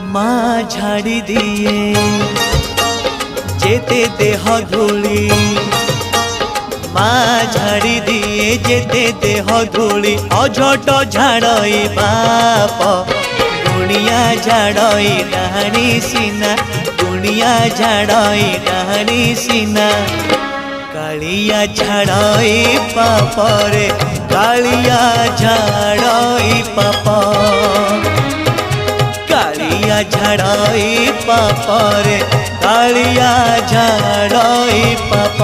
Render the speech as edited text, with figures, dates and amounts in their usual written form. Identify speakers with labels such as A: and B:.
A: माँ झाड़ी दिए जेते देह धूली, माँ झाड़ी दिए जेते देह धूली। अझट झाड़ई बाप गुणिया झाड़ई डाहाणी सीना, गुणिया झाड़ई डाहाणी सीना। कालिया झाड़ई पाप रे कालिया झाड़ई पाप, कालिया झाड़ई पाप रे कालिया झाड़ई पाप।